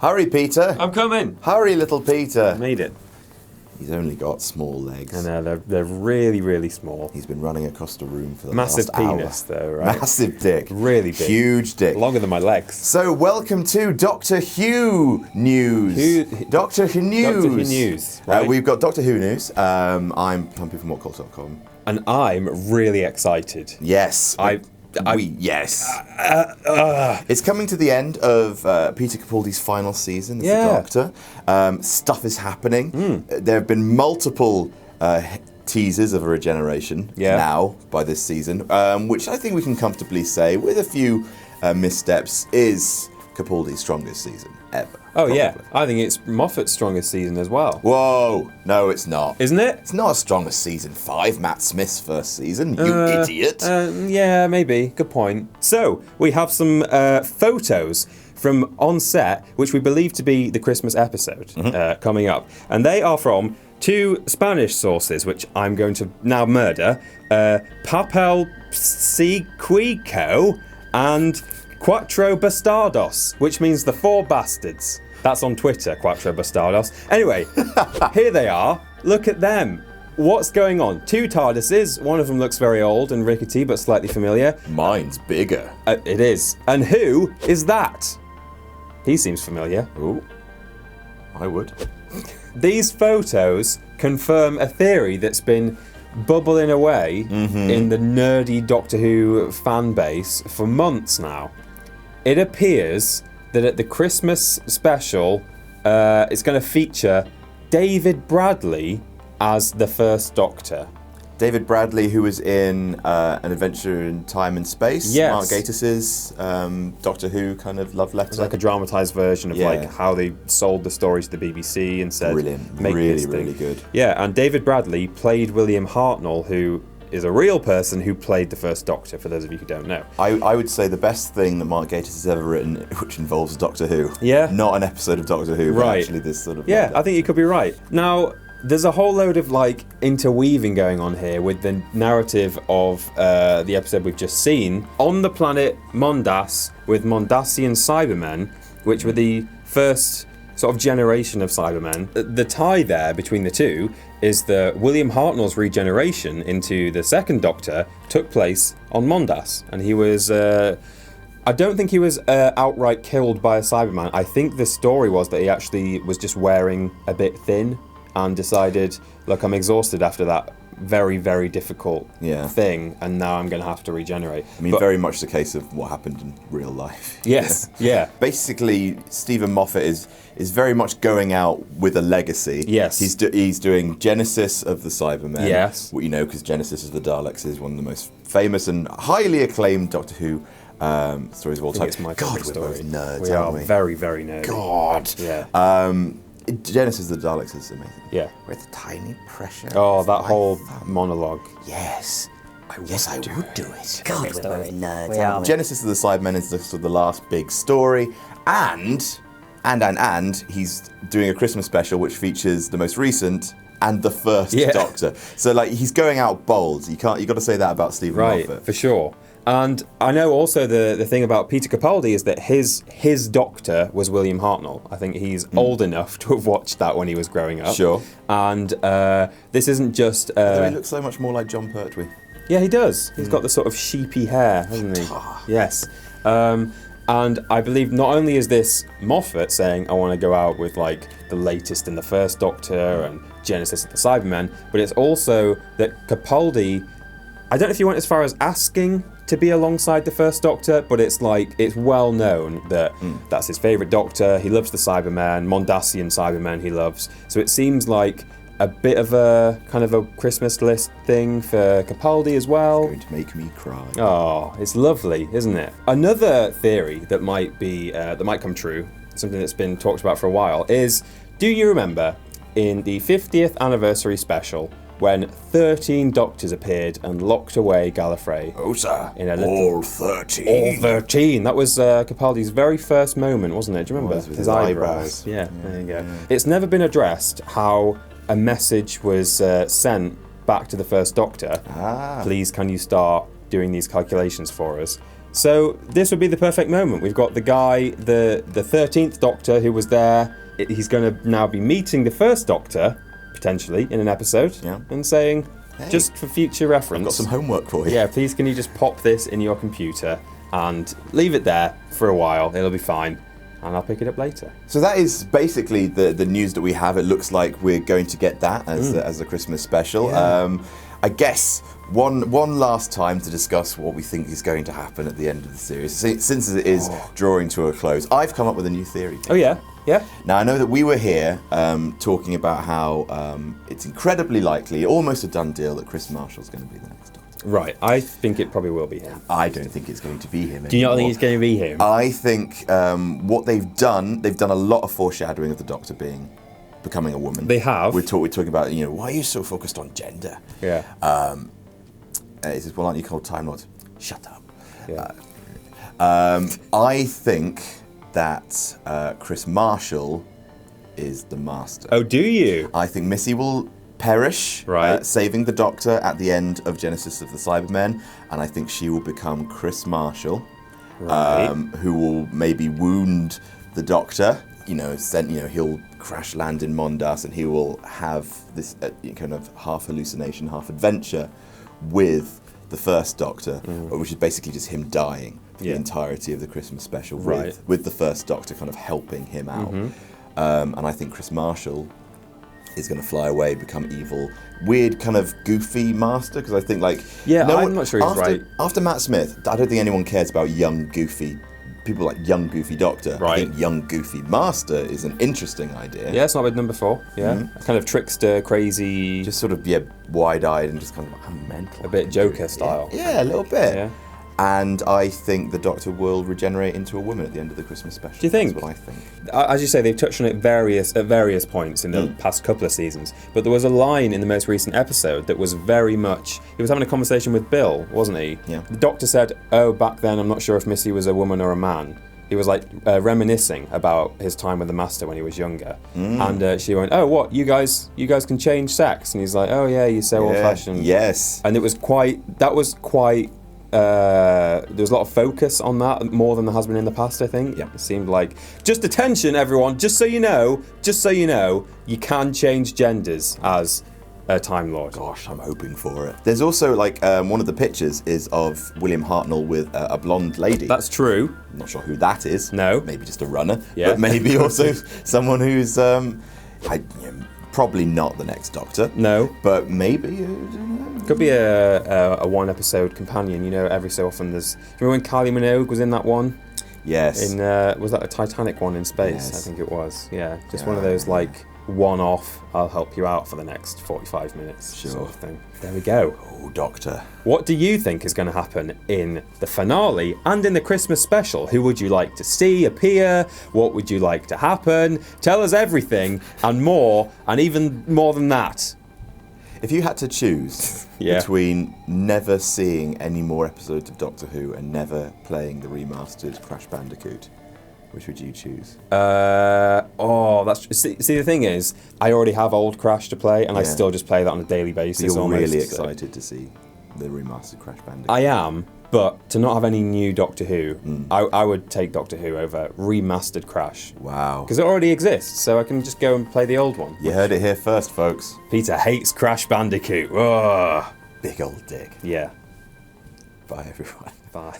Hurry, Peter. I'm coming. Hurry, little Peter. Made it. He's only got small legs. I know, they're really, really small. He's been running across the room for the Massive last hour. penis, though, right? Massive dick. Really big. Huge dick. Longer than my legs. So, welcome to Doctor Who news. Doctor Who news. Doctor Who news. Right? We've got Doctor Who news. I'm Pumpy from Whatculture.com. And I'm really excited. Yes. Yes. It's coming to the end of Peter Capaldi's final season as the Doctor. Stuff is happening. There have been multiple teasers of a regeneration now by this season, which I think we can comfortably say, with a few missteps, is Capaldi's strongest season ever. Oh, probably. Yeah. I think it's Moffat's strongest season as well. Whoa. No, it's not. Isn't it? It's not as strong as season 5, Matt Smith's first season, you idiot. Yeah, maybe. Good point. So, we have some photos from on set, which we believe to be the Christmas episode coming up. And they are from two Spanish sources, which I'm going to now murder. Papel Psiquico and Cuatro Bastardos, which means the four bastards. That's on Twitter, Cuatro Bastardos. Anyway, here they are. Look at them. What's going on? Two TARDISes. One of them looks very old and rickety, but slightly familiar. Mine's bigger. It is. And who is that? He seems familiar. Ooh, I would. These photos confirm a theory that's been bubbling away in the nerdy Doctor Who fan base for months now. It appears that at the Christmas special, it's going to feature David Bradley as the first Doctor. David Bradley, who was in An Adventure in Time and Space, Mark Gatiss's Doctor Who kind of love letter. It's like a dramatised version of like how they sold the story to the BBC and said, brilliant, make really, this thing. really good. Yeah, and David Bradley played William Hartnell, who is a real person who played the first Doctor, for those of you who don't know. I would say the best thing that Mark Gatiss has ever written, which involves Doctor Who. Yeah. Not an episode of Doctor Who, but actually this sort of... Yeah, I think you could be right. Now, there's a whole load of like interweaving going on here with the narrative of the episode we've just seen. On the planet Mondas, with Mondasian Cybermen, which were the first sort of generation of Cybermen. The tie there between the two is that William Hartnell's regeneration into the second Doctor took place on Mondas, and he was... I don't think he was outright killed by a Cyberman. I think the story was that he actually was just wearing a bit thin and decided, look, I'm exhausted after that very, very difficult thing, and now I'm going to have to regenerate. I mean, very much the case of what happened in real life. Yes, yeah. Basically, Stephen Moffat is very much going out with a legacy. Yes. He's doing Genesis of the Cybermen. Yes. You know, because Genesis of the Daleks is one of the most famous and highly acclaimed Doctor Who stories of all time. It's my God, we're story. both nerds, we aren't are we? very, very nerdy. God. Yeah. Genesis of the Daleks is amazing. Yeah. With tiny pressure. Oh, that whole monologue. Yes. I would do it. God, we're both nerds. Genesis of the Cybermen is the last big story, and he's doing a Christmas special which features the most recent and the first Doctor. So like he's going out bold. You got to say that about Stephen Moffat. Right, for sure. And I know also the thing about Peter Capaldi is that his Doctor was William Hartnell. I think he's old enough to have watched that when he was growing up. Sure. And this isn't just... Although he looks so much more like John Pertwee. Yeah, he does. He's got the sort of sheepy hair, hasn't he? Yes. And I believe not only is this Moffat saying, I want to go out with like the latest in the first Doctor and Genesis of the Cybermen, but it's also that Capaldi, I don't know if he went as far as asking to be alongside the first Doctor, but it's like, it's well known that that's his favourite Doctor. He loves the Cybermen, Mondasian Cybermen he loves. So it seems like a bit of a kind of a Christmas list thing for Capaldi as well. It's going to make me cry. Oh, it's lovely, isn't it? Another theory that might be that might come true, something that's been talked about for a while, is, do you remember in the 50th anniversary special when 13 Doctors appeared and locked away Gallifrey? Oh, sir. In a little, all 13. All 13. That was Capaldi's very first moment, wasn't it? Do you remember? With his eyebrows. Yeah, there you go. It's never been addressed how a message was sent back to the first Doctor. Please, can you start doing these calculations for us? So this would be the perfect moment. We've got the guy, the 13th Doctor who was there. He's going to now be meeting the first Doctor, potentially, in an episode, and saying, hey, just for future reference... I've got some homework for you. Yeah, please can you just pop this in your computer and leave it there for a while. It'll be fine. And I'll pick it up later. So that is basically the news that we have. It looks like we're going to get that as a Christmas special. Yeah. I guess one last time to discuss what we think is going to happen at the end of the series, since it is drawing to a close. I've come up with a new theory. Oh yeah? Yeah? Now, I know that we were here talking about how it's incredibly likely, almost a done deal, that Chris Marshall's going to be the next Doctor. Right, I think it probably will be him. I don't think it's going to be him anymore. Do you not think it's going to be him? I think what they've done a lot of foreshadowing of the Doctor becoming a woman. They have. We're talking about, why are you so focused on gender? Yeah. He says, well, aren't you called Time Lords? Shut up. Yeah. I think that Chris Marshall is the Master. Oh, do you? I think Missy will perish, saving the Doctor at the end of Genesis of the Cybermen, and I think she will become Chris Marshall, who will maybe wound the Doctor. He'll crash land in Mondas, and he will have this kind of half hallucination, half adventure with the first Doctor, which is basically just him dying for the entirety of the Christmas special, with the first Doctor kind of helping him out. And I think Chris Marshall is going to fly away, become evil, weird kind of goofy Master, because I think I'm not sure he's right. After Matt Smith, I don't think anyone cares about young goofy people like young goofy Doctor. I think young goofy Master is an interesting idea. Yeah, it's not bad number 4. Yeah, kind of trickster, crazy, just sort of wide-eyed and just kind of I'm mental. A bit Joker style. Yeah, a little bit. Yeah. And I think the Doctor will regenerate into a woman at the end of the Christmas special. Do you think? That's what I think. As you say, they've touched on it at various points in the past couple of seasons. But there was a line in the most recent episode that was very much... He was having a conversation with Bill, wasn't he? Yeah. The Doctor said, back then I'm not sure if Missy was a woman or a man. He was reminiscing about his time with the Master when he was younger. And she went, oh, what, you guys can change sex? And he's like, oh yeah, you're so old-fashioned. Yes. And there was a lot of focus on that, more than there has been in the past, I think. Yeah. It seemed like, just attention everyone, just so you know, you can change genders as a Time Lord. Gosh, I'm hoping for it. There's also one of the pictures is of William Hartnell with a blonde lady. That's true. I'm not sure who that is. No. Maybe just a runner. Yeah. But maybe also someone who's probably not the next Doctor. No. But maybe... Could be a one-episode companion. Every so often there's... Remember when Kylie Minogue was in that one? Yes. Was that a Titanic one in space? Yes. I think it was. Yeah. Just one of those one-off, I'll help you out for the next 45 minutes sort of thing. There we go. Oh, Doctor. What do you think is going to happen in the finale and in the Christmas special? Who would you like to see appear? What would you like to happen? Tell us everything and more, and even more than that. If you had to choose between never seeing any more episodes of Doctor Who and never playing the remastered Crash Bandicoot, which would you choose? See, the thing is, I already have old Crash to play, and I still just play that on a daily basis. You're really excited to see the remastered Crash Bandicoot. I am, but to not have any new Doctor Who, I would take Doctor Who over remastered Crash. Wow. Because it already exists, so I can just go and play the old one. You heard it here first, folks. Peter hates Crash Bandicoot. Ugh. Big old dick. Yeah. Bye, everyone. Bye.